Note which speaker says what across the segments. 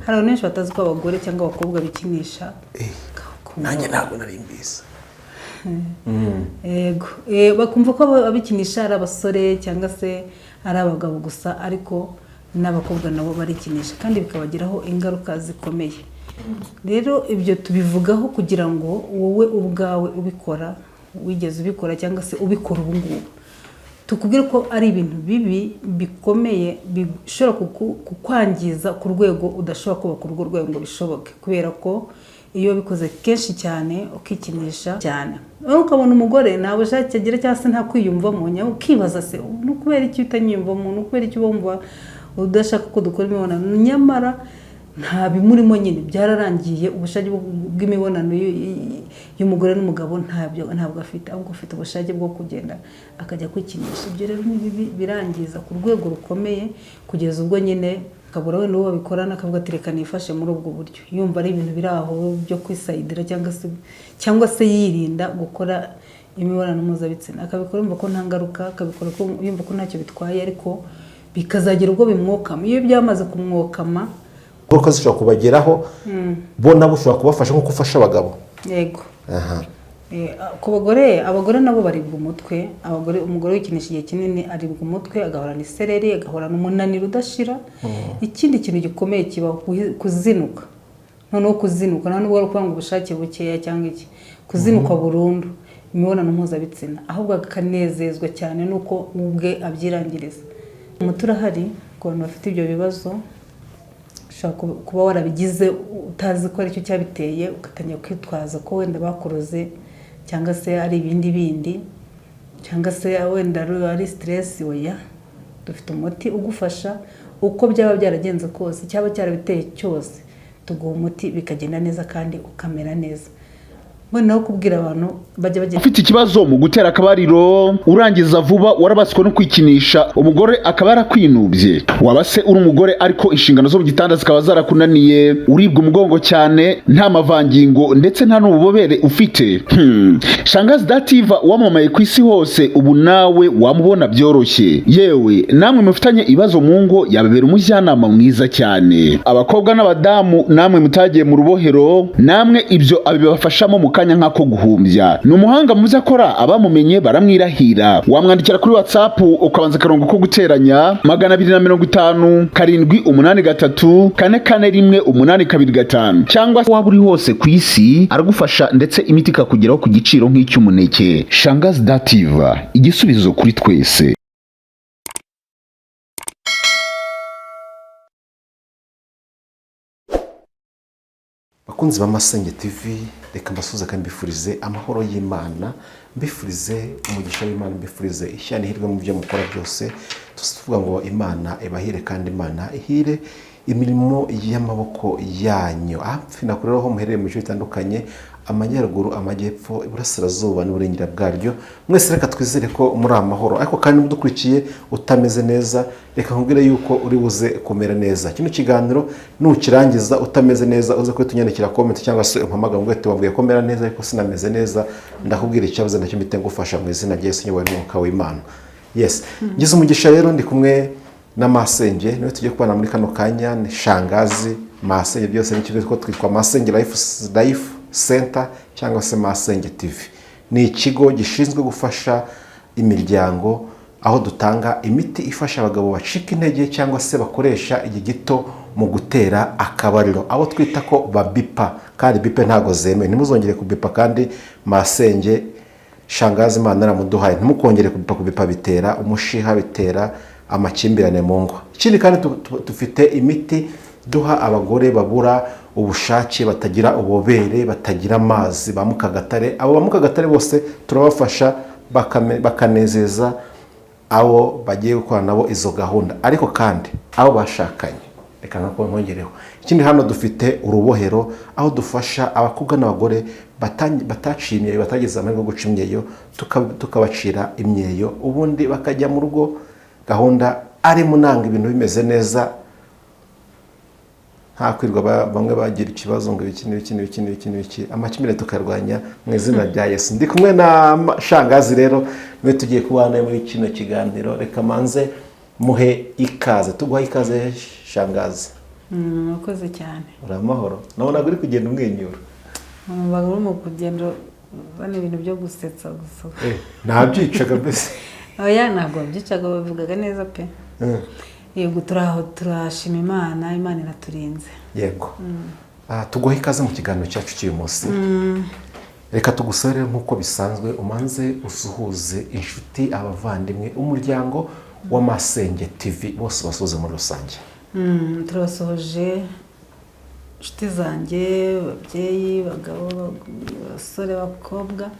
Speaker 1: hari abantu benshi batazi ko abagore cyangwa abakobwa bikinisha
Speaker 2: nanjye ntabwo nari mbizi.
Speaker 1: Yego bakumva ko abikinisha ari abasore cyangwa se ari abagabo gusa, ariko n'abakobwa nabo barikinisha kandi bikabagiraho ingaruka zikomeye. Rero ibyo tubivugaho kugira ngo wowe ubwawe ubikora, wigeze ubikora cyangwa se ubikora ubu ngubu, tukubwire ko ari ibintu bibi bikomeye bishobora kukwangiza ku rwego udashobora kubaka urwo rwego ngo bishoboke, kubera ko iyo bikoze kenshi cyane ukikinisha cyane, ukabona umugore nta bushake agira cyangwa se nta kwiyumvamo, ukibaza se ni ukubera iki utanyiyumvamo, ni ukubera iki wumva udashaka ko dukora imibonano, nyamara nta bimurimo nyine byararangiye. Ubushake bw'imibonano y'umugore n'umugabo ntabwo afite, ahubwo afite ubushake bwo kugenda akajya kwikinisha. Ibyo rero ni bibi, birangiza ku rwego rukomeye kugeza ubwo nyine kabura we n'uwo babikorana akavuga ati reka nifashe muri ubwo buryo, yumva ari ibintu biri aho byo kwisayidira cyangwa se yirinda gukora imibonano mpuzabitsina, akabikora yumva ko nta ngaruka, akabikora yumva ko ntacyo bitwaye, ariko bikazagira ubwo bimwokama. Iyo byamaze kumwokama
Speaker 2: kuko zishobora kubageraho bo nabo ushobora kubafasha nk'uko ufasha abagabo.
Speaker 1: Yego. Ku bagore, abagore nabo baribwa umutwe. Umugore wikinisha igihe kinini aribwa umutwe, agahorana isereri, agahorana umunaniro udashira. Ikindi kintu gikomeye kiba kuzinuka. Noneho kuzinuka nta nubwo ari ukuvuga ngo ubushake bukeya cyangwa iki, kuzinuka burundu imibonano mpuzabitsina, ahubwo akanezezwa cyane nuko ubwe abyirangiriza. Umuti urahari ku bantu bafite ibyo bibazo, kuba warabigize utazi ko aricyo cyabiteye, ugatangira kwitwaza ko wenda bakuroze cyangwa se ari ibindi cyangwa se wenda ari stress. Oya, dufite umuti ugufasha uko byaba byaragenze kose, cyaba cyarabiteye cyose, tuguha umuti bikagenda neza kandi ukamera neza. Naho kubwira abantu bajya bagenda
Speaker 3: ufite ikibazo mu gutera akabariro, urangiza vuba, warabaswe no kwikinisha, umugore akaba yarakwinubye, wabase uri umugore ariko inshingano zo mu gitanda zikaba zarakunaniye, uribwa umugongo cyane, nta mavangingo ndetse nta n'ububobere ufite, Shangazi Dativa wamamaye ku isi hose, ubu nawe wamubona byoroshye. Yewe namwe mufitanye ibibazo mu ngo, yababera umujyanama mwiza cyane. Abakobwa n'abadamu namwe mutagiye mu rubohero, namwe ibyo abibafashamo mu kanya nk'ako guhumbya. Ni umuhanga muzi akora, abamumenye baramwirahira. Wamwandikira kuri WhatsApp ukabanza akarongo ko guteranya 250 783 441 825, cyangwa waba uri hose ku isi aragufasha ndetse imiti ikakugeraho ku giciro nk'icy'umuneke. Shangazi Dativa, igisubizo kuri twese.
Speaker 2: Bakunzi ba Masenge TV, reka mbasuze kandi mbifurize amahoro y'Imana, mbifurize umugisha w'Imana, mbifurize ishyano hirwe mu byo mukora byose. Tuvuga ngo Imana ibahire kandi Imana ihire imirimo y'amaboko yanyu. Finakuriraho muherere mu bice bitandukanye, amajyaruguru, amajyepfo, iburasirazuba n'uburengera bwaryo. Mwese reka twizere ko muri amahoro, ariko kandi mudukurikiye utameze neza, reka nkubwire yuko uri buze kumera neza. Kino kiganiro nukirangiza utameze neza, uze kwitunyandikira comment cyangwa se umpamagara ngo tubabwiye ko mera neza ariko sinameze neza, ndakubwira icyabuze ndacyo mbite ngufasha mu izina rya Yesu nyoboye n'umwuka w'Imana. Yes, ngize umugisha rero ndi kumwe na Masenge, niwe tugiye kubana muri kano kanya. Ni Shangazi Masenge, byose ni ikigo ko twitwa Masenge Life Center cyangwa se Masenge TV. Ni ikigo gishinzwe gufasha imiryango, aho dutanga imiti ifasha abagabo bacika intege cyangwa se bakoresha igihe gito mu gutera akabariro, abo twita ko babipa, kandi bipe ntago zemewe. Ntimuzongere kubipa, kandi Masenge Shangazi Imana naramuduhaye, ntimukongere kubipa, bitera umushiha, bitera amakimbirane mu ngo. Ikindi kandi dufite imiti duha abagore babura ubushake, batagira ubobere, batagira amazi, ba Mukagatare. Abo ba Mukagatare bose turabafasha bakanezeza abo bagiye gukora nabo izo gahunda, ariko kandi abo bashakanye reka nkongereho. Ikindi hano dufite urubohero, aho dufasha abakobwa n'abagore bataciye imyeyo, batageze amahirwe yo guca imyeyo, tukabacira imyeyo ubundi bakajya mu rugo, gahunda ari munanga ibintu bimeze neza, nta kwirwa bamwe bagira ikibazo ngo iki amakimbirane tukarwanya mu izina rya Yesu. Ndi kumwe na Shangazi rero, niwe tugiye kubana muri kino kiganiro. Reka manze muhe ikaze, tuguha ikaze Shangazi.
Speaker 1: Murakoze cyane.
Speaker 2: uri amahoro nabonaga uri kugenda umwenyura.
Speaker 1: Numvaga uri mu kugenda bane ibintu byo gusetsa gusa.
Speaker 2: Ntabyicaga mbese.
Speaker 1: Oya ntabwo babyicaga, bavugaga neza pe. Yego turaho turashima Imana, Imana iraturinze.
Speaker 2: Yego. Tuguhe ikaze mu kiganiro cyacu cy'uyu munsi. Reka tugusore nk'uko bisanzwe umanze usuhuze inshuti, abavandimwe, umuryango wa Masenge TV bose basuhuze muri rusange.
Speaker 1: Turabasohoje inshuti zanjye, ababyeyi, bagabo, basore, bakobwa,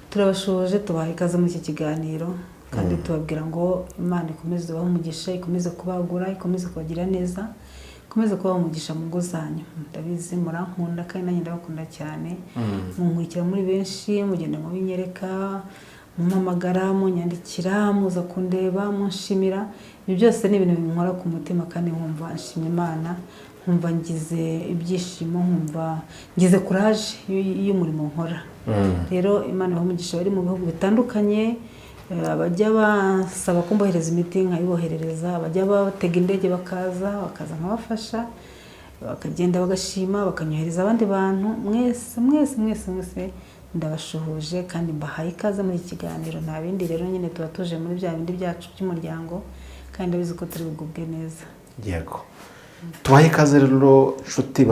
Speaker 1: turabashoje tubaha ikaze muri iki kiganiro kandi tubabwira ngo Imana ikomeze ibahe umugisha, ikomeze kubagura, ikomeze kubagira neza, ikomeze kubaha umugisha mu ngo zanyu. Ndabizi murankunda kandi nanjye ndabakunda cyane. Munkurikira muri benshi, mugenda mu binyereka, mumpamagara, munyandikira, muza kundeba, munshimira. Ibyo byose ni ibintu binkora ku mutima kandi nkumva nshimye Imana, nkumva ngize ibyishimo, nkumva ngize courage y'umurimo nkora. Rero Imana ibahe umugisha bari mu bihugu bitandukanye, abajya basaba ko mbohereza imiti nkayiboherereza, abajya batega indege bakaza nkabafasha, bakagenda bagashima, bakanyohereza abandi bantu. Mwese ndabashuhuje kandi mbahaye ikaze muri iki kiganiro. Nta bindi rero nyine tuba tuje muri bya bindi byacu by'umuryango kandi ndabizi ko turi bugubwe neza.
Speaker 2: Yego. Tubahe ikaze rero nshuti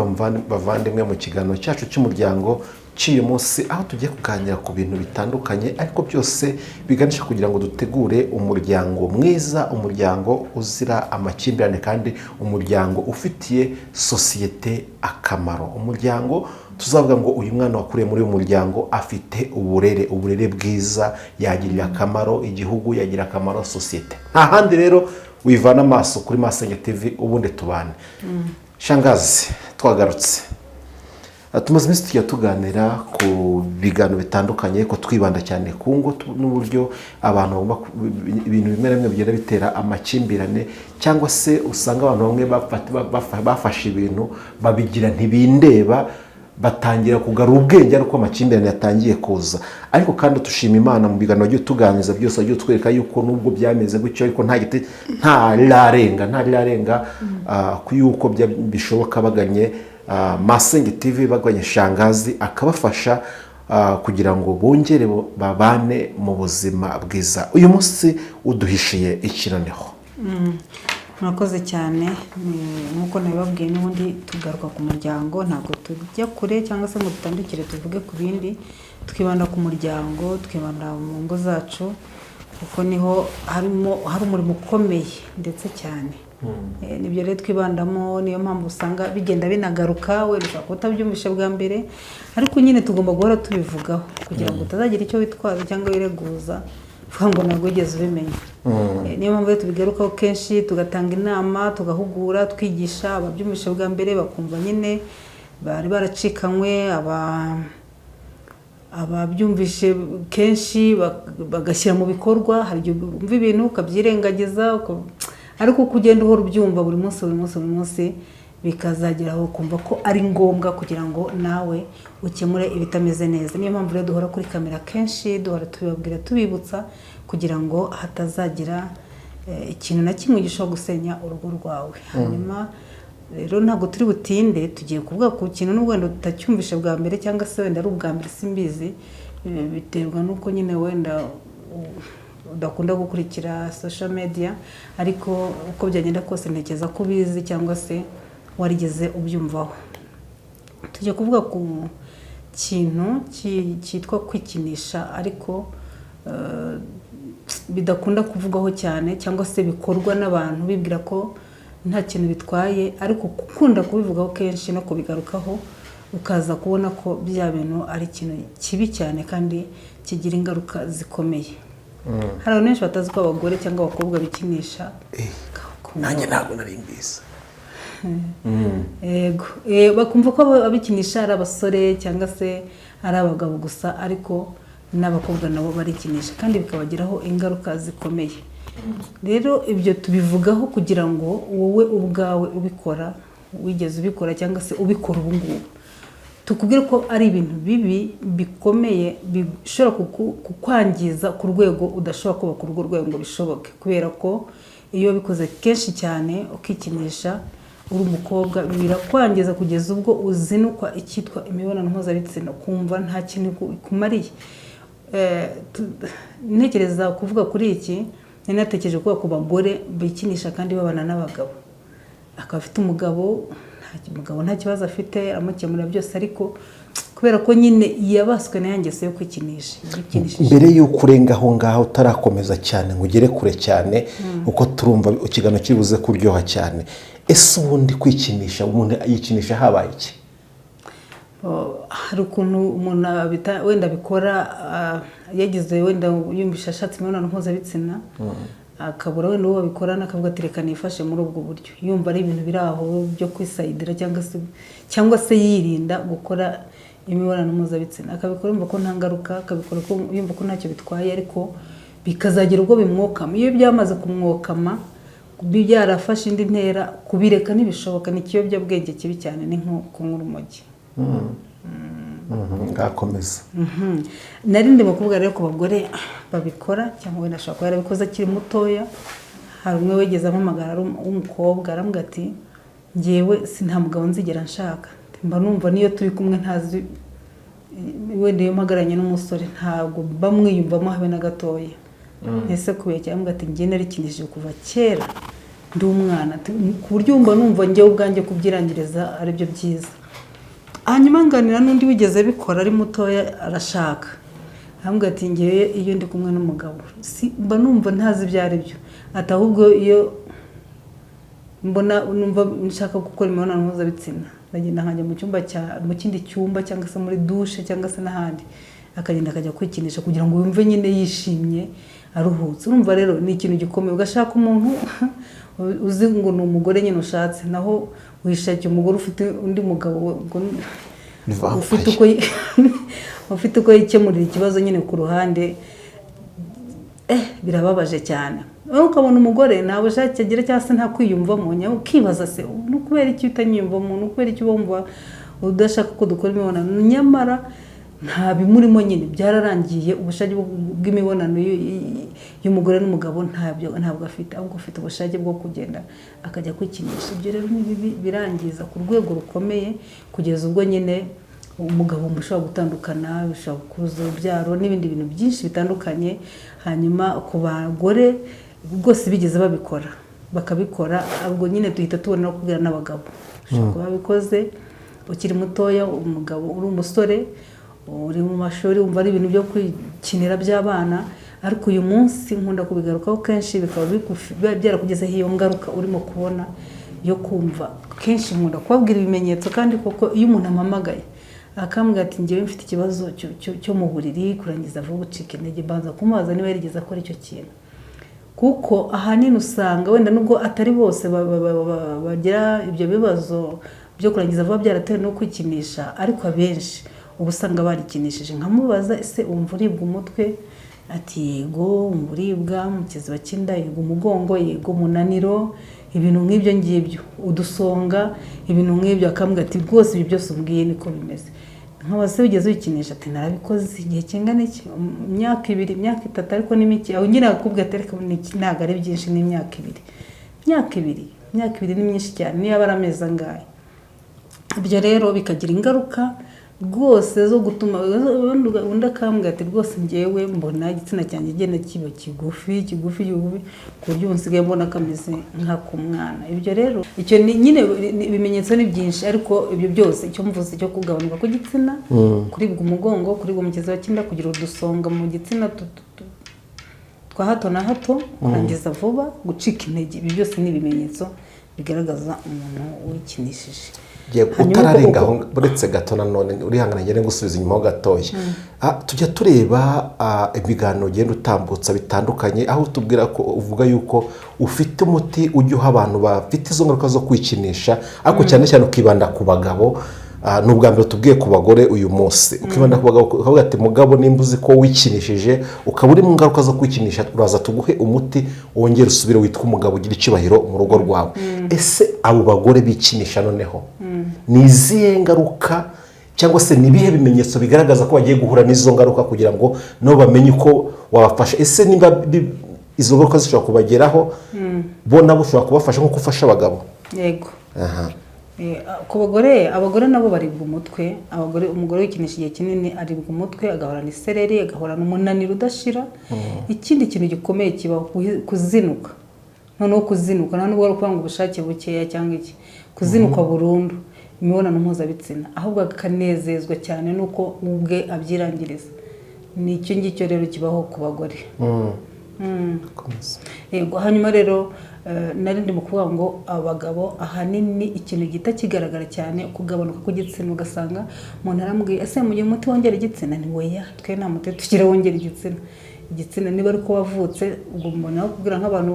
Speaker 2: bavandimwe mu kiganiro cyacu cy'umuryango cy'uyu munsi, aho tugiye kuganira ku bintu bitandukanye ariko byose biganisha kugira ngo dutegure umuryango mwiza, umuryango uzira amakimbirane kandi umuryango ufitiye sosiyete akamaro, umuryango tuzavuga ngo uyu mwana wakuriye muri uyu muryango afite uburere bwiza, yagirira akamaro igihugu, yagira akamaro sosiyete. Nta handi rero wivana amaso kuri Masenge TV ubundi tubane. Shangazi twagarutse, tumaze iminsi tujya tuganira ku biganiro bitandukanye ko twibanda cyane ku ngo n'uburyo abantu ibintu bimwe na bimwe bigenda bitera amakimbirane, cyangwa se usanga abantu bamwe bafashe ibintu babigira ntibindeba, batangira kugarura ubwenge ariko amakimbirane yatangiye kuza. Ariko kandi tushima Imana mu biganiro byo tuganiriza byose agiye twereka yuko nubwo byameze gutyo ariko nta rirarenga yuko bishoboka baganye Masenge TV, baganye Shangazi akabafasha kugira ngo bongere babane mu buzima bwiza. Uyu munsi uduhishiye ikinoneho.
Speaker 1: Murakoze cyane. Nk'uko nabibabwiye n'ubundi tugaruka ku muryango, ntabwo tujya kure cyangwa se ngo dutandukire tuvuge ku bindi, twibanda ku muryango, twibanda mu ngo zacu kuko niho hari umurimo ukomeye ndetse cyane. Nibyo rero twibandamo, niyo mpamvu usanga bigenda binagaruka, wenda ushobora kuba utabyumvishe bwa mbere ariko nyine tugomba guhora tubivugaho kugira ngo utazagira icyo witwaza cyangwa wireguza uvuga ngo ntabwo wigeze ubimenya. Niyo mpamvu rero tubigarukaho kenshi, tugatanga inama, tugahugura, twigisha ababyumvishe bwa mbere bakumva nyine bari baracikanywe, ababyumvishe kenshi bagashyira mu bikorwa. Hari igihe umva ibintu ukabyirengagiza ariko uko ugenda uhora ubyumva buri munsi bikazageraho kumva ko ari ngombwa kugira ngo nawe ukemure ibitameze neza. Niyo mpamvu rero duhora kuri kamera kenshi, duhora tubibabwira, tubibutsa kugira ngo hatazagira ikintu na kimwe gishobora gusenya urugo rwawe. Hanyuma rero ntabwo turi butinde, tugiye kuvuga ku kintu n'ubwo wenda tutacyumvishe bwa mbere cyangwa se wenda ari ubwa mbere simbizi, biterwa n'uko nyine wenda udakunda gukurikira social media, ariko uko byagenda kose ntekereza ko ubizi cyangwa se warigeze ubyumvaho. Tujya kuvuga ku kintu cyitwa kwikinisha ariko bidakunda kuvugwaho cyane cyangwa se bikorwa n'abantu bibwira ko nta kintu bitwaye, ariko gukunda kubivugaho kenshi no kubigarukaho ukaza kubona ko bya bintu ari ikintu kibi cyane kandi kigira ingaruka zikomeye. Hari abantu benshi batazi ko abagore cyangwa abakobwa bikinisha.
Speaker 2: Nanjye ntabwo nari mbizi.
Speaker 1: Yego. Bakumva ko abikinisha ari abasore cyangwa se ari abagabo gusa, ariko n'abakobwa nabo barikinisha kandi bikabagiraho ingaruka zikomeye. Rero ibyo tubivugaho kugira ngo wowe ubwawe ubikora, wigeze ubikora cyangwa se ubikora ubu ngubu, tukubwire ko ari ibintu bibi bikomeye bishobora kukwangiza ku rwego udashobora kubaka urwo rwego ngo bishoboke, kubera ko iyo bikoze kenshi cyane ukikinisha uri umukobwa birakwangiza kugeza ubwo uzinukwa icyitwa imibonano mpuzabitsina kumva nta kintu ikumariye. Ntekereza kuvuga kuri iki natekereje kuba ku bagore bikinisha kandi babana n'abagabo, akaba afite umugabo nta kibazo afite amukemura byose, ariko kubera ko nyine yabaswe na yangeso yo kwikinisha.
Speaker 2: Mbere y'uko urenga aho ngaho utarakomeza cyane ngo ugere kure cyane uko turumva ikiganiro kibuze kuryoha cyane, ese ubundi kwikinisha umuntu yikinisha habaye iki?
Speaker 1: Hari ukuntu umuntu wenda bikora yagize wenda yumvisha ashatse imibonano mpuzabitsina akabura wenda uwo babikorana akavuga ati reka nifashe muri ubwo buryo, yumva ari ibintu biri aho byo kwisayidira cyangwa se yirinda gukora imibonano mpuzabitsina, akabikora yumva ko nta ngaruka, akabikora yumva ko ntacyo bitwaye, ariko bikazagira ubwo bimwokama. Iyo byamaze kumwokama byarafashe indi ntera, kubireka ntibishoboka, ni ikiyobyabwenge kibi cyane, ni nko kunywa urumogi.
Speaker 2: Ngakomeza.
Speaker 1: Nari ndimo kuvuga rero ku bagore babikora cyangwa wenda ashobora kuba yarabikoze akiri mutoya. Hari umwe wegeze ampamagara w'umukobwa arambwira ati njyewe nta mugabo nzigera nshaka, mba numva niyo turi kumwe ntazi wenda iyo mpagaranye n'umusore ntabwo bamwiyumvamo habe na gatoya. Ese kubiye cyangwa ati njye narikinishije kuva kera ndi umwana ku buryo numva njyewe ubwanjye kubyirangiriza ari byo byiza. Hanyuma nganira n'undi wigeze bikora ari mutoya arashaka, ahambwa ati ngiye iyo ndi kumwe n'umugabo mba numva ntazi ibyo ari byo, ati ahubwo iyo mbona numva nshaka gukora imibonano mpuzabitsina ndagenda nkajya mu kindi cyumba cyangwa se muri dushe cyangwa se n'ahandi, akagenda akajya kwikinisha kugira ngo yumve nyine yishimye aruhutse. Urumva rero ni ikintu gikomeye, ugashaka umuntu uzi ngo ni umugore nyine ushatse, naho wishakiye umugore ufite undi mugabo ufite uko yikemurira ikibazo nyine ku ruhande, birababaje cyane. Ukabona umugore ntawe ushake agira cyangwa se nta kwiyumvamo, ukibaza se ni ukubera iki utanyiyumvamo, ni ukubera iki wumva udashaka ko dukora imibonano, nyamara nta bimurimo nyine byararangiye. Ubushake bw'imibonano y'umugore n'umugabo ntabwo afite, ahubwo afite ubushake bwo kugenda akajya kwikinisha. Ibyo rero ni bibi, birangiza ku rwego rukomeye kugeza ubwo nyine umugabo mushobora gutandukana, bishobora kuza urubyaro n'ibindi bintu byinshi bitandukanye. Hanyuma ku bagore rwose bigeze bakabikora, ubwo nyine duhita tubona no kubwira n'abagabo ushobora kuba babikoze ukiri mutoya, umugabo uri umusore uri mu mashuri wumva ari ibintu byo kwikinira by'abana, ariko uyu munsi nkunda kubigarukaho kenshi bikaba byarakugezeho iyo ngaruka urimo kubona yo kumva. Kenshi nkunda kubabwira ibimenyetso, kandi koko iyo umuntu ampamagaye akambwira ati njyewe mfite ikibazo cyo mu buriri, kurangiza vuba, gucika intege, mbanza kumubaza niba yarigeze akora icyo kintu, kuko ahanini usanga wenda nubwo atari bose bagira ibyo bibazo byo kurangiza vuba byaratewe no kwikinisha, ariko abenshi ubu usanga barikinishije. Nkamubaza ese umva uribwa umutwe, ati yego umva uribwa mu kiziba cy'inda, yego umugongo, yego umunaniro, ibintu nk'ibyo ngibyo, udusonga, ibintu nk'ibyo. Akambwira ati rwose ibyo byose umbwiye niko bimeze. Nkabase wigeze wikinisha, ati narabikoze igihe kingana iki, imyaka 2 imyaka 3, ariko ni mike. Aho nyine akubwira ati reka ntago ari byinshi, ni imyaka 2 imyaka 2 ni myinshi cyane, niyo aba aramezi angahe. Ibyo rero bikagira ingaruka rwose zo gutuma undi akambwira ati rwose njyewe mbona igitsina cyanjye genda kiba kigufi ku buryo nsigaye mbona kameze nk'akumwana. Ibyo rero icyo nyine ibimenyetso ni byinshi, ariko ibyo byose icyo mvuze cyo kugabanuka ku gitsina, kuribwa umugongo, kuribwa mu kiziba cy'inda, kugira udusonga mu gitsina twa hato na hato, kurangiza vuba, gucika intege, ibi byose ni ibimenyetso bigaragaza umuntu wikinishije.
Speaker 2: Utararenga aho uretse gato nanone urihangana ngene gusubiza inyuma ho gatoya. Tujya tureba ibiganiro genda utambutsa bitandukanye, aho tubwira ko uvuga yuko ufite umuti ujya uha abantu bafite izo ngaruka zo kwikinisha, ariko cyane cyane ukibanda ku bagabo. N'ubwa mbere tubwiye ku bagore uyu munsi, ukibanda ku bagabo ukavuga ati mugabo nimba uzi ko wikinishije ukaba uri mu ngaruka zo kwikinisha, uraza tuguhe umuti wongera usubire witwa umugabo ugira icyubahiro mu rugo rwawe. Ese abo bagore bikinisha noneho ni izihe ngaruka cyangwa se ni ibihe bimenyetso bigaragaza ko bagiye guhura n'izo ngaruka kugira ngo nabo bamenye uko wabafasha? Ese nimba izo ngaruka zishobora kubageraho bo nabo ushobora kubafasha nk'uko ufasha abagabo?
Speaker 1: Yego,
Speaker 2: aha
Speaker 1: ku abagore nabo baribwa umutwe. Umugore wikinisha igihe kinini aribwa umutwe, agahorana isereri, agahorana umunaniro udashira. Ikindi kintu gikomeye kiba kuzinuka. Noneho kuzinuka nta nubwo ari ukuvuga ngo ubushake bukeya cyangwa iki, kuzinuka burundu imibonano mpuzabitsina, ahubwo akanezezwa cyane nuko ubwe abyirangiriza. Ni icyo ngicyo rero kibaho ku bagore. Yego, hanyuma rero nari ndimo kuvuga ngo abagabo ahanini ikintu gita kigaragara cyane kugabanuka kw'igitsina, ugasanga umuntu arambwiye ese mu gihe umuti wongera igitsina, ni weya twe nta muti tukire wongera igitsina niba ari ko wavutse. ubwo mbona kubwira nk'abantu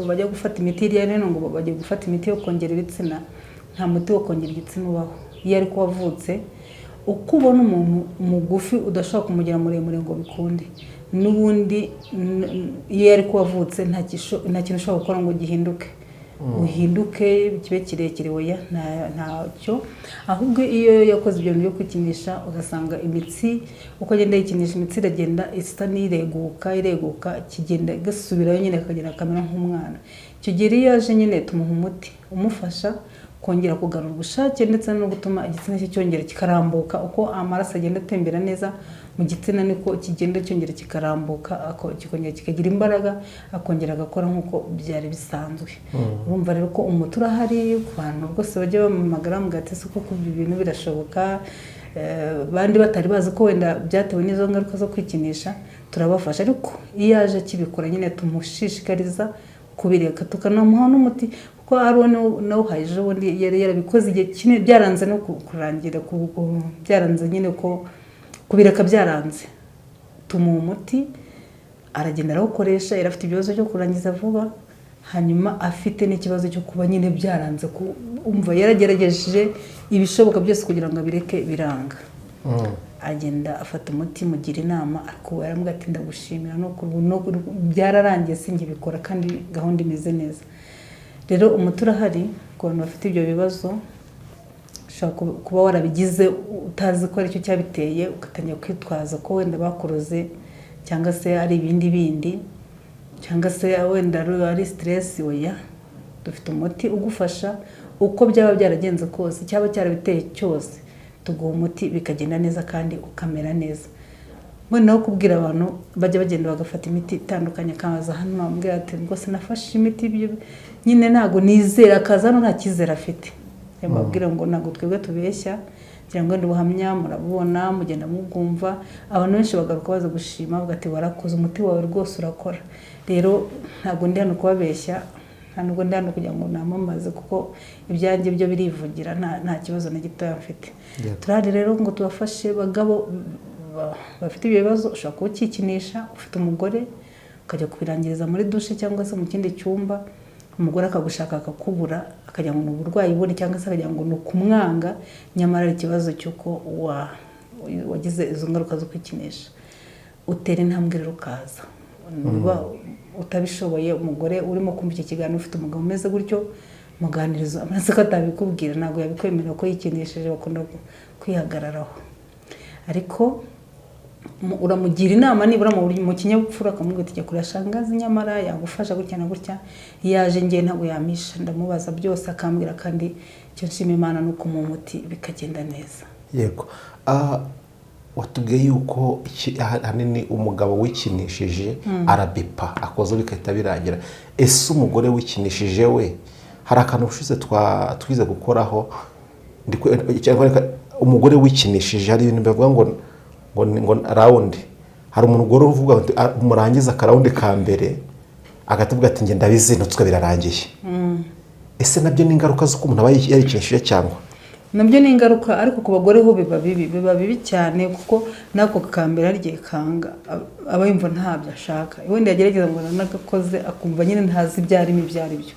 Speaker 1: bajya gufata imiti iriya none ngo bajye gufata imiti yo kongera ibitsina, nta muti wo kongera igitsina ubaho. Iyo ari ko wavutse, uko ubona umuntu mugufi udashobora kumugira muremure ngo bikunde, n'ubundi iyo ari ko wavutse nta kintu ushobora gukora ngo uhinduke kibe kirekire, weya ntacyo. Ahubwo iyo yakoze ibyo bintu byo kwikinisha, ugasanga imitsi uko agenda yikinisha, imitsi iragenda isa n'ireguka kigenda gasubirayo nyine, akagenda akamera nk'umwana. Icyo gihe iyo yaje nyine tumuha umuti umufasha kongera kugarura ubushake ndetse no gutuma igitsina cye cyongera kikarambuka. Uko amaraso agenda atembera neza mu gitsina niko kigenda cyongera kikarambuka, kikongera kikagira imbaraga, akongera agakora nk'uko byari bisanzwe. Urumva rero ko umuti urahari ku bantu rwose bajya bamamagara mu gatese kuko ibintu birashoboka. Bandi batari bazi ko wenda byatewe n'izo ngaruka zo kwikinisha, turabafasha. Ariko iyo yaje kibikora nyine tumushishikariza kubireka, tukanamuha n'umuti kuko ari nawe uhayije ubundi yari yarabikoze igihe kinini, byaranze no kurangira, byaranze nyine ko kubireka byaranze. Tumuha umuti aragenda arawukoresha, yari afite ibibazo byo kurangiza vuba, hanyuma afite n'ikibazo cyo kuba nyine byaranze, umva yaragerageje ibishoboka byose kugira ngo abireke biranga. Agenda afata umuti, mugira inama, ariko yaramubwira ati ndagushimira no byararangiye singibikora kandi gahunda imeze neza. Rero umuti urahari ku bantu bafite ibyo bibazo. Ushobora kuba warabigize utazi ko aricyo cyabiteye, ugatangira kwitwaza ko wenda bakuroze cyangwa se ari ibindi cyangwa se wenda ari stress. Oya, dufite umuti ugufasha uko byaba byaragenze kose, cyaba cyarabiteye cyose, tuguha umuti bikagenda neza kandi ukamera neza. Mbona no kubwira abantu bajya bagenda bagafata imiti itandukanye, akaza hano ambwira ati rwose nafashe imiti nyine ntago nizera, akaza hano nta cyizere afite. Mbabwira ngo ntago twebwe tubeshya, cyangwa ndi buhamya murabona mugenda mubwumva. Abantu benshi bagaruka baza gushima bavuga ati warakoze, umuti wawe rwose urakora. Rero ntago ndi hano kubabeshya, ntabwo ndi hano kugira ngo namamaze, kuko ibyanjye byo birivugira, nta kibazo na gito mfite. Turahari rero ngo tubafashe bagabo bafite ibyo bibazo. Ushobora kuba ukikinisha, ufite umugore ukajya kubirangiriza muri dushe cyangwa se mu kindi cyumba, umugore akagushaka akakubura, akajya ngo ni uburwayi buri cyangwa se akajya ngo ni ukumwanga, nyamara ari ikibazo cy'uko wagize izo ngaruka zo kwikinisha. Utera intambwe rero ukaza, niba utabishoboye, umugore urimo kumva iki kiganiro ufite umugabo umeze gutyo, muganirizo amaze ko atabikubwira, ntabwo yabikwemerera ko yikinishije, bakunda kwihagararaho. Ariko uramugira inama nibura mu kinyabupfura, akamubwira ati kuri shangazi nyamara yagufasha gutya na gutya. Yaje ngiye ntabwo yamisha, ndamubaza byose akambwira, kandi icyo nshima Imana nuko mu muti bikagenda neza.
Speaker 2: Yego, watubwiye yuko ahanini umugabo wikinishije arabipa akoze bikahita birangira. Ese umugore wikinishije we hari akantu ushize twize gukoraho, umugore wikinishije hari ibintu bavuga ngo rawundi. Hari umugore uvuga ngo murangiza akarawundi ka mbere agatavuga ati ngenda bizinutswe birarangiye. Ese nabyo ni ingaruka z'uko umuntu aba yarikinishije cyangwa?
Speaker 1: Nabyo ni ingaruka, ariko ku bagore ho biba bibi cyane, kuko nako kambere arigiye kanga aba yumva ntabyo ashaka. Wenda yagerageza ngo nagakoze akumva nyine ntazi ibyarimo ibyari byo.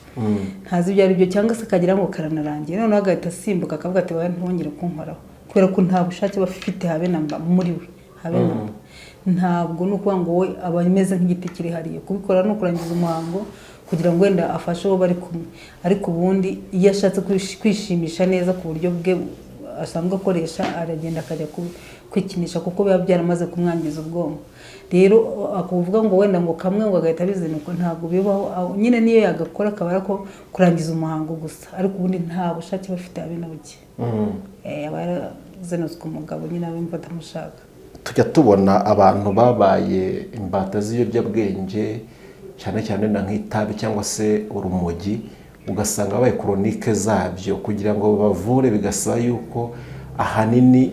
Speaker 1: Ntazi ibyari byo cyangwa se akagira ngo karanarangiye, noneho agahita asimbuka akavuga ati baya ntongere kunkoraho, kubera ko nta bushake bafite habe namba muri we, habe namba. Ntabwo nukuvuga ngo we aba ameze nk'igiti kiri hariye, kubikora no kurangiza umuhango kugira ngo wenda afashe uwo bari kumwe. Ariko ubundi iyo ashatse kwishimisha neza ku buryo bwe asanzwe akoresha aragenda akajya kwikinisha kuko biba byaramaze kumwangiza ubwonko. Rero akuvuga ngo wenda ngo kamwe ngo agahita bizinuka, ntabwo bibaho. Nyine niyo yagakora akaba ariko kurangiza umuhango gusa, ariko ubundi nta bushake bafite abe na buke. Aba yarazinutswe umugabo nyine abimva atamushaka.
Speaker 2: Tujya tubona abantu babaye imbata z'ibiyobyabwenge cyane cyane na nk'itabi cyangwa se urumogi, ugasanga babaye koronike zabyo, kugira ngo bavure bigasaba yuko ahanini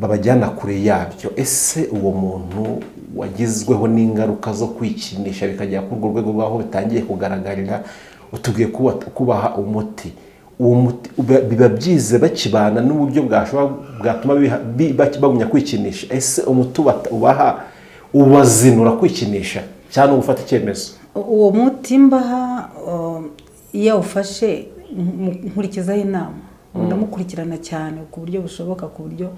Speaker 2: babajyana kure yabyo. Ese uwo muntu wagizweho n'ingaruka zo kwikinisha bikajya ku rwego rw'aho bitangiye kugaragarira, utubwiye kubaha umuti, uwo muti biba byize bakibana n'uburyo bwatuma bagumya kwikinisha? Ese umuti ubaha ubazinura kwikinisha cyangwa ufata icyemezo?
Speaker 1: Uwo muti mbaha iyo ufashe nkurikizaho inama, ndamukurikirana cyane ku buryo bushoboka, ku buryo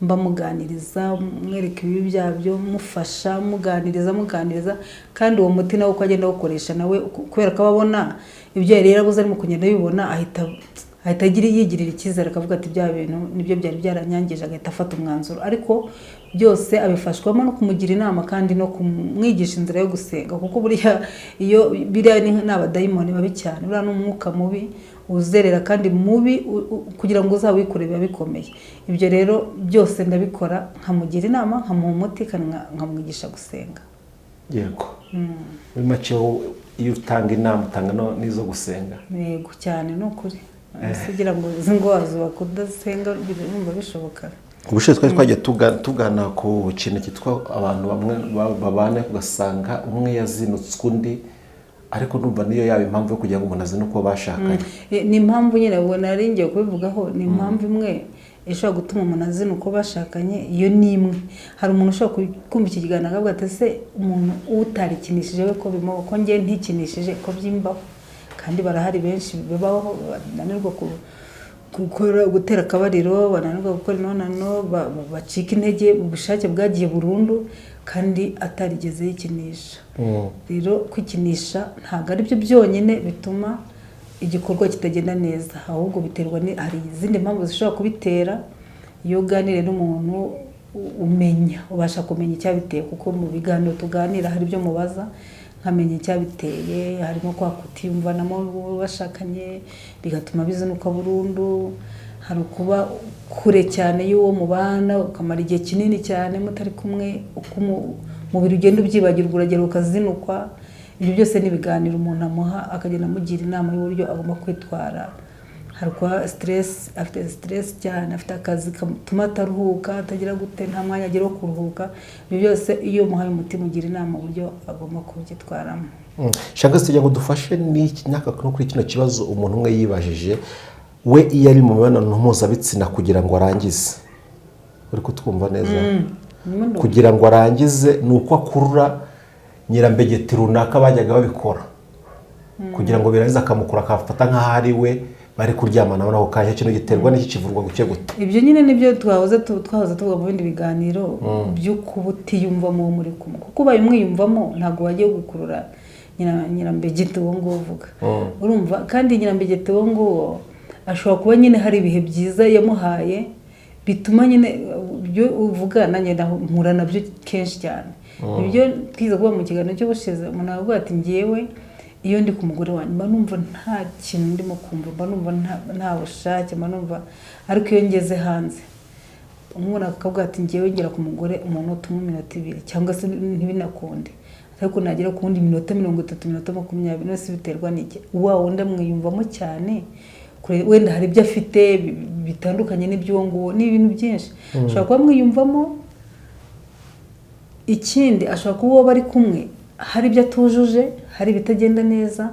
Speaker 1: mba muganiriza, mwereka ibibi byabyo, mufasha, muganiriza, kandi uwo muti nawe uko agenda awukoresha nawe, kubera ko ababona ibyo yari yarabuze arimo kugenda bibona, ahita yigirira icyizere akavuga ati bya bintu nibyo byari byaranyangije, agahita afata umwanzuro. Ariko byose abifashwamo no kumugira inama kandi no kumwigisha inzira yo gusenga, kuko buriya iyo biriya ni abadayimoni babi cyane, buriya ni umwuka mubi uzerera kandi mubi, kugira ngo uzawikore biba bikomeye. Ibyo rero byose ndabikora, nkamugira inama, nkamuha umuti kandi nkamwigisha gusenga.
Speaker 2: Yego. Muri make iyo utanga inama utanga n'izo gusenga?
Speaker 1: Yego cyane, ni ukuri. Kugira ngo izi ngo wazuba kudasenga birumva bishoboka.
Speaker 2: Ubushize twari twagiye tugana ku kintu cyitwa abantu bamwe babana, ugasanga umwe yazinutswe undi, ariko numva niyo yaba impamvu yo kugira ngo umuntu azinuke uko bashakanye.
Speaker 1: Ni impamvu nyine ubwo nari ngiye kubivugaho, ni impamvu imwe ishobora gutuma umuntu azina uko bashakanye. Iyo ni imwe. Hari umuntu ushobora kumva iki kiganiro akavuga ati ese umuntu utarikinishije we ko bimubaho, ko njye ntikinishije ko byimbaho? Kandi barahari benshi bibaho, bananirwa gutera akabariro, bananirwa gukora imibonano, bacika intege, ubushake bwagiye burundu kandi atarigeze yikinisha. Rero kwikinisha ntabwo ari byo byonyine bituma igikorwa kitagenda neza, ahubwo biterwa hari izindi mpamvu zishobora kubitera. Iyo uganiriye n'umuntu ubasha kumenya icyabiteye, kuko mu biganiro tuganira hari ibyo mubaza nkamenya icyabiteye, harimo kwa kutiyumvanamo bashakanye bigatuma bizinuka burundu, hari ukuba kure cyane y'uwo mubana ukamara igihe kinini cyane mutari kumwe, umubiri ugenda ubyibagirwa uragera ukazinukwa. Ibyo byose ni ibiganiro umuntu amuha, akagenda amugira inama y'uburyo agomba kwitwara. Hari kuba stress, afite stress cyane, afite akazi katuma ataruhuka, atagira gute, nta mwanya agira wo kuruhuka. Ibyo byose iyo umuhaye umuti mugira inama uburyo agomba kubyitwaramo.
Speaker 2: Shaka se ngo dufashe n'aka kuri kino kibazo umuntu umwe yibajije, we iyo ari mu mibonano mpuzabitsina kugira ngo arangize, uri kutwumva neza, kugira ngo arangize ni uko akurura nyirambegeti runaka bajyaga babikora, kugira ngo birangize akamukura akafata nk'aho ari we bari kuryamana muri ako kanya. Kino giterwa n'iki kivurwa guke gute?
Speaker 1: Ibyo nyine nibyo twahoze tuvuga mu bindi biganiro by'uko utiyumvamo muri kumwe, kuko ubaye umwiyumvamo ntabwo wagiye gukurura nyirambegeti uwo nguwo uvuga. Urumva, kandi nyirambegeti uwo nguwo ashobora kuba nyine hari ibihe byiza yamuhaye bituma nyine ibyo uvuga nanjye mpura nabyo kenshi cyane. Ibyo twiza kuba mu kiganiro cy'ubushize, umuntu aravuga ati ngewe iyo ndi ku mugore wanjye mba numva nta kintu ndimo kumva, mba numva nta bushake, mba numva, ariko iyo ngeze hanze umuntu akavuga ati ngewe ngera ku mugore umunota umwe, iminota 2 cyangwa se ntibinakunde, ariko nagera ku wundi minota 30, minota 20, nose biterwa n'iki wa wundi amwiyumvamo cyane. Wenda hari ibyo afite bitandukanye n'iby'uwo nguwo, ni ibintu byinshi ashobora kuba amwiyumvamo. Ikindi ashobora kuba uwo bari kumwe hari ibyo atujuje, hari ibitagenda neza,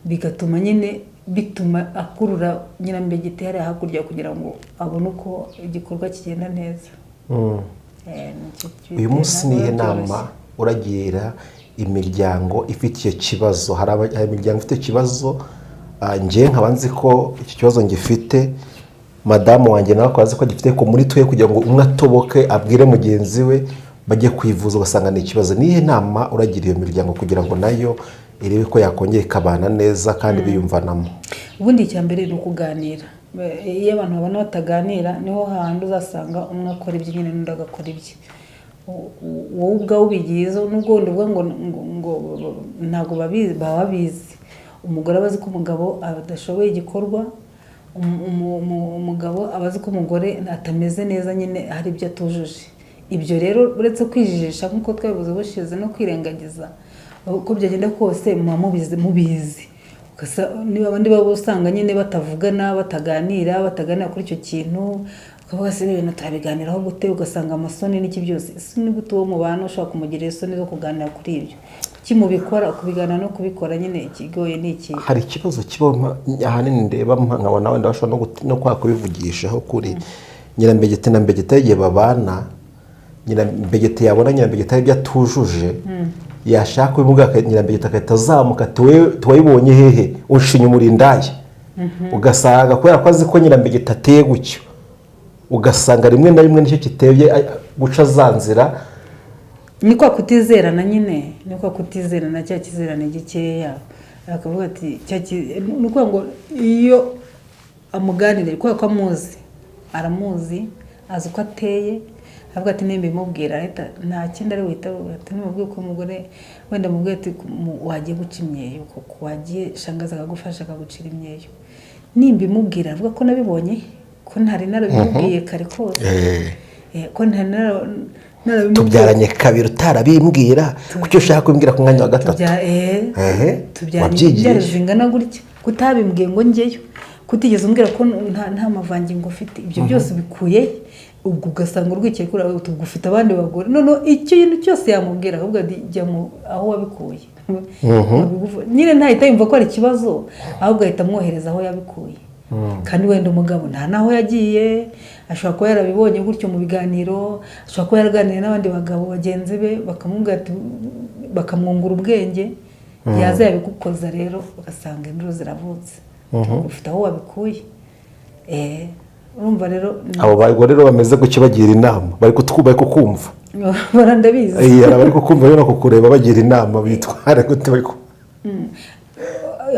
Speaker 1: bigatuma nyine bituma akurura nyirambegeti hariya hakurya kugira ngo abone uko igikorwa kigenda neza.
Speaker 2: Uyu munsi nihe nama uragira imiryango ifite icyo kibazo? Hari imiryango ifite ikibazo, njye nkaba nzi ko iki kibazo ngifite, madamu wanjye nawe akaba azi ko gifite, ko muri twe kugira ngo umwe atoboke abwire mugenzi we bajye kwivuza ugasanga ni ikibazo. Nihe nama uragira iyo miryango kugira ngo nayo irebe ko yakongera ikabana neza kandi biyumvanamo?
Speaker 1: Ubundi icya mbere ni ukuganira, iyo abantu babona bataganira niho hahandi uzasanga umwe akora ibye nyine n'undi agakora ibye. Wowe ubwawe ubigiyeho n'ubwo wundi uvuga ngo ntabwo baba babizi. Umugore aba azi ko umugabo adashoboye igikorwa, umugabo aba azi ko umugore atameze neza, nyine hari ibyo atujuje. Ibyo rero uretse kwijijisha nk'uko twabivuze bushize no kwirengagiza, uko byagenda kose muba mubizi. Niba abandi baba usanga nyine batavugana, bataganira kuri icyo kintu, ukavuga se ibintu turabiganiraho gute, ugasanga amasoni n'iki byose. Ese ni gute uwo mubana ushobora kumugirira isoni zo kuganira kuri ibyo? Kuki mubikora, kubigana no kubikora nyine ikigoye ni iki?
Speaker 2: Hari ikibazo kiba ahanini ndeba nkabona wenda bashobora no kwa kubivugishaho kuri Nyirambegeti na Mbegeti igihe babana, Nyirambegeti yabona Nyirambegeti hari ibyo atujuje, yashaka kubivuga Nyirambegeti agahita azamuka ati tuwayibonye hehe unshinya umurindaye. Ugasanga kubera ko azi ko Nyirambegeti ateye gutyo, ugasanga rimwe na rimwe nicyo kiteye guca za nzira.
Speaker 1: Ni kwa kutizerana nyine, ni kwa kutizerana, cya kizerane gikeya. Akavuga ati ni ukuvuga ngo iyo amuganire kubera ko aramuzi, azi uko ateye, avuga ati nimba imubwira nta kindi ari wita ati nimubwiye ko umugore wenda mubwiye ati wagiye guca imyeyo, kuko wagiye shangaza akagufasha akagucira imyeyo, nimba imubwira avuga ko nabibonye, ko ntari narabimubwiye kare kose, ko ntari
Speaker 2: tubyaranye kabiri utarabimbwira, kuki ushaka kumbwira ku mwanya wa gatatu?
Speaker 1: Tubyaranye zingana gutya, kutabimbwiye ngo njyeyo, kutigeze umbwira ko nta mavangingo ufite. Ibyo byose bikuye ubwo ugasanga urwikiye kuri aho tugufite abandi bagore. None icyo kintu cyose yamubwira ahubwo jya aho wabikuye. Nyine ntahita yumva ko ari ikibazo, ahubwo ahita amwohereza aho yabikuye. Kandi wenda umugabo nta naho yagiye, ashobora kuba yarabibonye gutyo mu biganiro, ashobora kuba yaraganiriye n'abandi bagabo bagenzi be bakamwungura ubwenge, yaza yabigukoza rero ugasanga induru ziravutse. Ufite aho wabikuye. Urumva rero
Speaker 2: abo bagore rero bameze gutyo bagira inama, bari kukumva,
Speaker 1: barandabizi,
Speaker 2: bari kukumva rero no kukureba bagira inama bitwara gute bari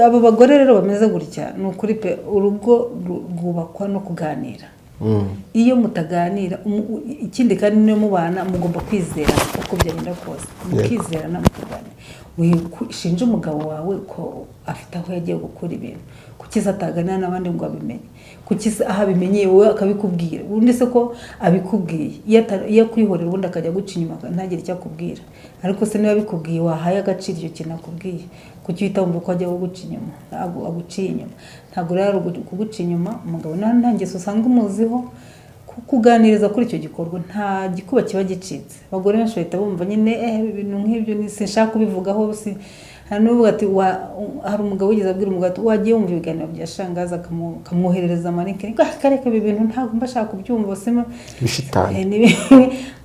Speaker 1: abo bagore rero bameze gutya. Ni ukuri pe, urugo rwubakwa no kuganira. Iyo mutaganira, ikindi kandi niyo mubana mugomba kwizera uko byagenda kose, mukizerana mukaganira. Shinja umugabo wawe ko afite aho yagiye gukora ibintu, kuki ataganira n'abandi ngo abimenye, kuki aho abimenyeye wowe akabikubwira, ubundi se ko abikubwiye iyo kwihorera ubundi akajya guca inyuma ntagire icyo akubwira. Ariko se niba abikubwiye wahaye agaciro icyo kintu akubwiye, kuki uhita wumva ko ajya kuguca inyuma, aguciye inyuma? Ntabwo rero kuguca inyuma. Umugabo nta ngeso usanga umuziho, kuganiriza kuri icyo gikorwa nta gikuba kiba gicitse. Abagore benshi bahita bumva nyine ibintu nk'ibyo sinshaka kubivugaho. Hari n'uvuga ati hari umugabo wigeze abwira umugabo ati wagiye wumva ibiganiro bya shangaza akamwoherereza amanike, kareka ibi bintu ntabwo mbashaka kubyumva,
Speaker 2: ibishitani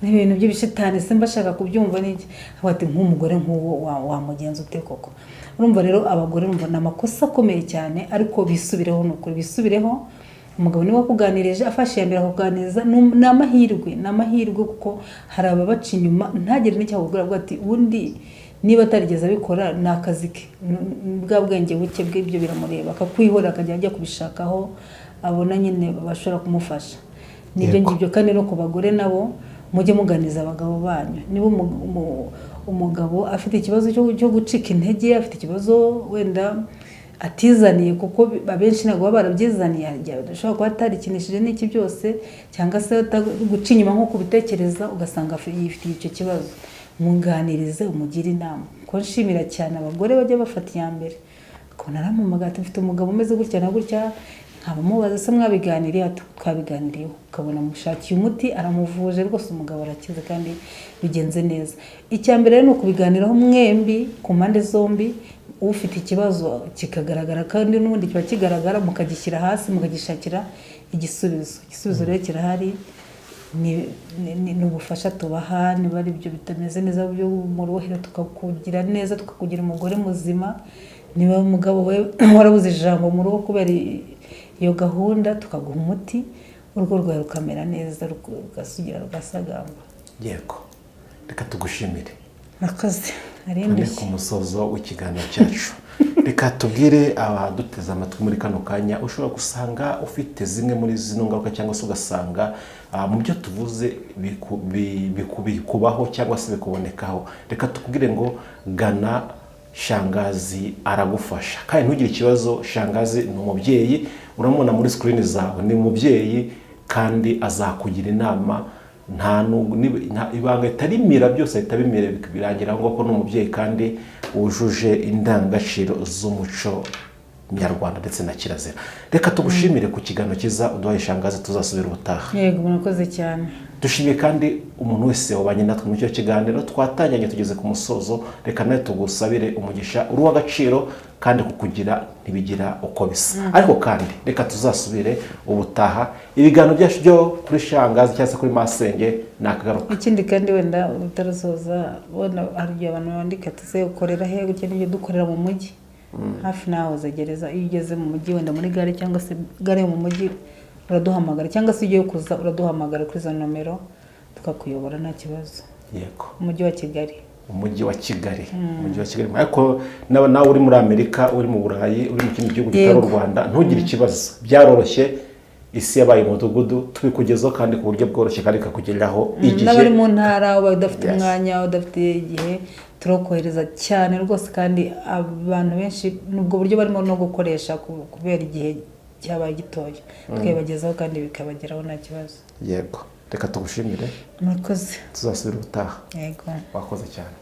Speaker 1: n'ibintu by'ibishitani se mbashaka kubyumva n'iki. Avuga ati nk'umugore nk'uwo wamugenza ute koko? Urumva rero abagore urumva ni amakosa akomeye cyane, ariko bisubireho. Ni ukuri bisubireho. Umugabo niwe wakuganirije, afashe yambere akakuganiriza, ni amahirwe kuko hari ababaca inyuma ntagire n'icyo akubwira. Avuga ati ubundi niba atarigeze abikora ni akazi ke, bwa bwenge buke bw'ibyo biramureba, akakwihora akajya ajya kubishakaho abona nyine bashobora kumufasha. Nibyo ngibyo. Kandi no ku bagore nabo mujye muganiza abagabo banyu. Niba umugabo afite ikibazo cyo gucika intege, afite ikibazo wenda atizaniye, kuko abenshi ntabwo baba barabyizaniye, ashobora kuba atarikinishije n'iki byose, cyangwa se guca inyuma nko kubitekereza, ugasanga yifitiye icyo kibazo. Munganirize, umugire inama. Ko nshimira cyane abagore bajya bafata iya mbere, ko naramumagara ati mfite umugabo umeze gutya na gutya, nkabamubaza se mwabiganiriye? Twabiganiriyeho. Ukabona mushakiye umuti, aramuvuje rwose, umugabo arakize kandi bigenze neza. Icya mbere ni ukubiganiraho mwembi ku mpande zombi. Ufite ikibazo kikagaragara kandi n'ubundi kiba kigaragara, mukagishyira hasi mukagishakira igisubizo rero kirahari. Ni ubufasha tubaha. Niba ari ibyo bitameze neza byo mu ruhero, tukakugira neza, tukakugira umugore muzima. Niba umugabo we warabuze ijambo mu rugo kubera iyo gahunda, tukaguha umuti, urugo rwawe rukamera neza, rugasugira, rugasagamba.
Speaker 2: Yego, reka tugushimire.
Speaker 1: Murakoze.
Speaker 2: Ku musozo w'ikiganiro cyacu reka tubwire abaduteze amatwi muri kano kanya, ushobora gusanga ufite zimwe muri zino ngaruka cyangwa se ugasanga mu byo tuvuze bikubaho cyangwa se bikubonekaho. Reka tukubwire ngo gana Shangazi aragufasha, kandi ntugire ikibazo. Shangazi ni umubyeyi, uramubona muri screen zawe, ni umubyeyi kandi azakugira inama. Nta ibanga itarimira, byose ahita bimira birangira ngo ko n'umubyeyi kandi wujuje indangagaciro z'umuco nyarwanda ndetse na kirazira. Reka tugushimire ku kiganiro cyiza uduhaye Shangazi, tuzasubira ubutaha.
Speaker 1: Yego, murakoze cyane.
Speaker 2: Dushimiye kandi umuntu wese wabanye natwe muri icyo kiganiro twatanganye tugeze ku musozo. Reka nawe tugusabire umugisha uri uw'agaciro kandi kukugira ntibigira uko bisa. Ariko kandi reka tuzasubire ubutaha. Ibiganiro byacu byo kuri Shangazi cyangwa se kuri Masenge nakagaruka.
Speaker 1: Ikindi kandi wenda utarasoza, wenda hari igihe abantu bandika tuze ukorera he, gutya n'ibyo dukorera mu mujyi hafi naho zegereza. Iyo ugeze mu mujyi wenda muri gare cyangwa se gare mu mujyi uraduhamagara, cyangwa se ugiye kuza uraduhamagara kuri izo nomero tukakuyobora nta kibazo.
Speaker 2: Yego,
Speaker 1: umujyi wa Kigali.
Speaker 2: Umujyi wa Kigali. Umujyi wa Kigali. Ariko nawe uri muri Amerika, uri mu Burayi, uri mu kindi gihugu kitari u Rwanda, ntugire ikibazo. Byaroroshye, isi yabaye umudugudu, tubikugezaho kandi ku buryo bworoshye kandi kakugereraho igihe.
Speaker 1: N'abari mu ntara udafite umwanya, udafite igihe, turokohereza cyane rwose. Kandi abantu benshi nubwo buryo barimo no gukoresha kubera igihe cyabaye gitoya, twibagezaho kandi bikabageraho nta kibazo.
Speaker 2: Yego, reka tugushimire.
Speaker 1: Murakoze.
Speaker 2: Tuzasubira ubutaha.
Speaker 1: Yego,
Speaker 2: wakoze cyane.